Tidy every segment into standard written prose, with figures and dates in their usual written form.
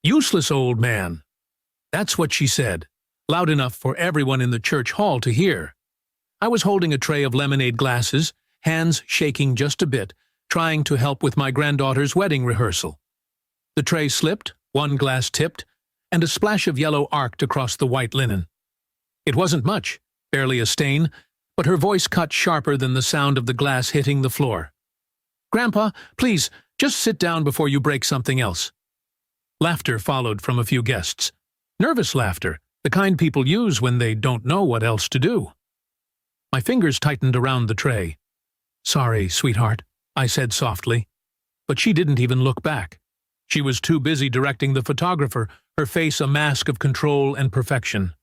Useless old man. That's what she said, loud enough for everyone in the church hall to hear. I was holding a tray of lemonade glasses, hands shaking just a bit, trying to help with my granddaughter's wedding rehearsal. The tray slipped, one glass tipped, and a splash of yellow arced across the white linen. It wasn't much, barely a stain, but her voice cut sharper than the sound of the glass hitting the floor. "Grandpa, please, just sit down before you break something else." Laughter followed from a few guests. Nervous laughter, the kind people use when they don't know what else to do. My fingers tightened around the tray. "Sorry, sweetheart," I said softly. But she didn't even look back. She was too busy directing the photographer, her face a mask of control and perfection.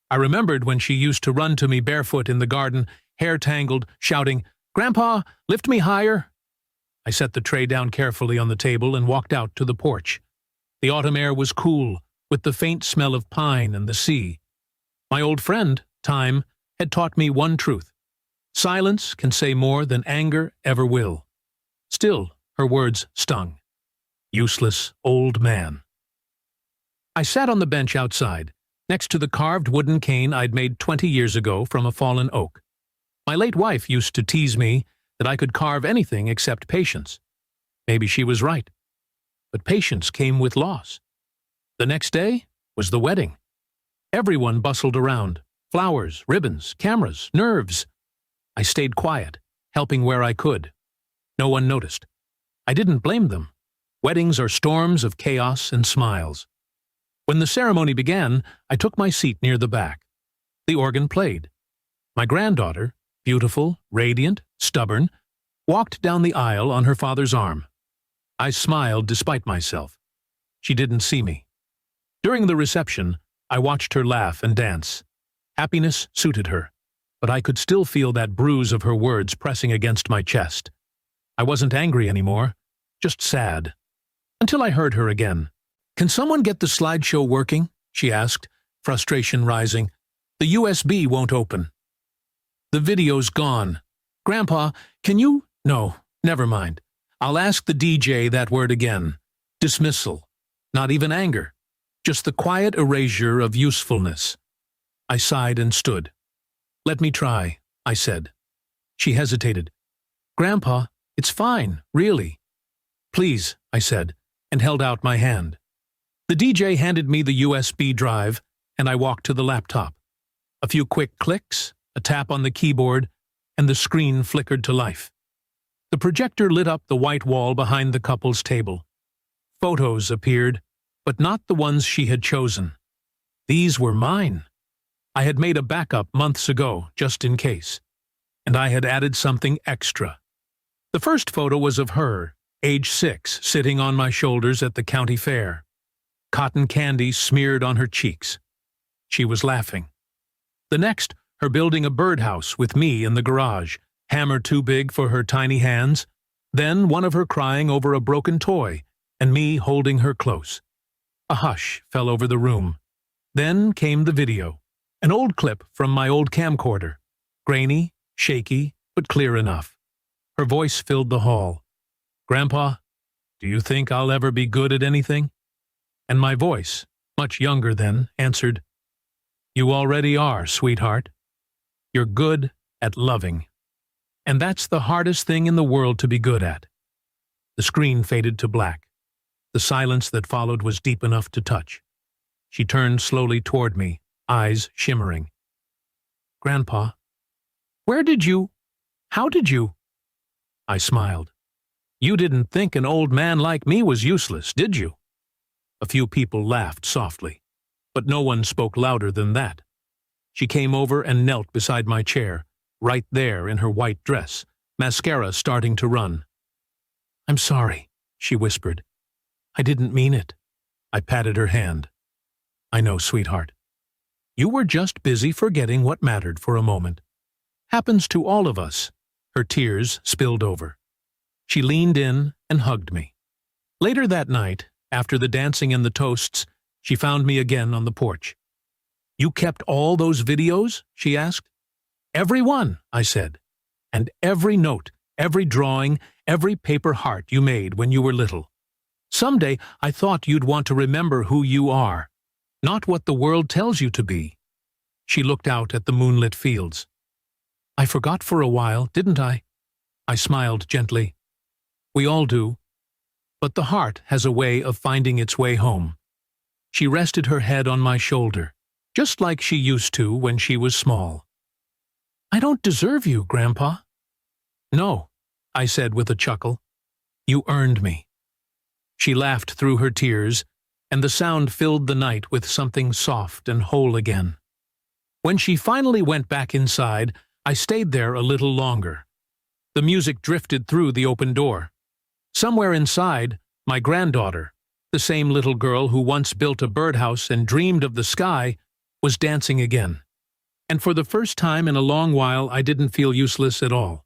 I remembered when she used to run to me barefoot in the garden, hair tangled, shouting, "Grandpa, lift me higher." I set the tray down carefully on the table and walked out to the porch. The autumn air was cool, with the faint smell of pine and the sea. My old friend, Time, had taught me one truth. Silence can say more than anger ever will. Still, her words stung. Useless old man. I sat on the bench outside, next to the carved wooden cane I'd made 20 years ago from a fallen oak. My late wife used to tease me that I could carve anything except patience. Maybe she was right. But patience came with loss. The next day was the wedding. Everyone bustled around. Flowers, ribbons, cameras, nerves. I stayed quiet, helping where I could. No one noticed. I didn't blame them. Weddings are storms of chaos and smiles. When the ceremony began, I took my seat near the back. The organ played. My granddaughter, beautiful, radiant, stubborn, walked down the aisle on her father's arm. I smiled despite myself. She didn't see me. During the reception, I watched her laugh and dance. Happiness suited her, but I could still feel that bruise of her words pressing against my chest. I wasn't angry anymore, just sad. Until I heard her again. "Can someone get the slideshow working?" she asked, frustration rising. "The USB won't open." "The video's gone. Grandpa, can you—" "No, never mind. I'll ask the DJ that word again. Dismissal. Not even anger. Just the quiet erasure of usefulness." I sighed and stood. "Let me try," I said. She hesitated. "Grandpa, it's fine, really." "Please," I said, and held out my hand. The DJ handed me the USB drive, and I walked to the laptop. A few quick clicks, a tap on the keyboard, and the screen flickered to life. The projector lit up the white wall behind the couple's table. Photos appeared, but not the ones she had chosen. These were mine. I had made a backup months ago, just in case. And I had added something extra. The first photo was of her, age 6, sitting on my shoulders at the county fair. Cotton candy smeared on her cheeks. She was laughing. The next, her building a birdhouse with me in the garage, hammer too big for her tiny hands. Then one of her crying over a broken toy, and me holding her close. A hush fell over the room. Then came the video. An old clip from my old camcorder. Grainy, shaky, but clear enough. Her voice filled the hall. "Grandpa, do you think I'll ever be good at anything?" And my voice, much younger then, answered, "You already are, sweetheart. You're good at loving. And that's the hardest thing in the world to be good at." The screen faded to black. The silence that followed was deep enough to touch. She turned slowly toward me, eyes shimmering. "Grandpa, how did you?" I smiled. "You didn't think an old man like me was useless, did you?" A few people laughed softly, but no one spoke louder than that. She came over and knelt beside my chair, right there in her white dress, mascara starting to run. "I'm sorry," she whispered. "I didn't mean it." I patted her hand. "I know, sweetheart. You were just busy forgetting what mattered for a moment. Happens to all of us." Her tears spilled over. She leaned in and hugged me. Later that night, after the dancing and the toasts, she found me again on the porch. "You kept all those videos?" she asked. "Every one," I said. "And every note, every drawing, every paper heart you made when you were little." Someday I thought you'd want to remember who you are, not what the world tells you to be. She looked out at the moonlit fields. I forgot for a while, didn't I? I smiled gently. We all do. But the heart has a way of finding its way home. She rested her head on my shoulder, just like she used to when she was small. I don't deserve you, Grandpa. No, I said with a chuckle. You earned me. She laughed through her tears, and the sound filled the night with something soft and whole again. When she finally went back inside, I stayed there a little longer. The music drifted through the open door. Somewhere inside, my granddaughter, the same little girl who once built a birdhouse and dreamed of the sky, was dancing again. And for the first time in a long while, I didn't feel useless at all.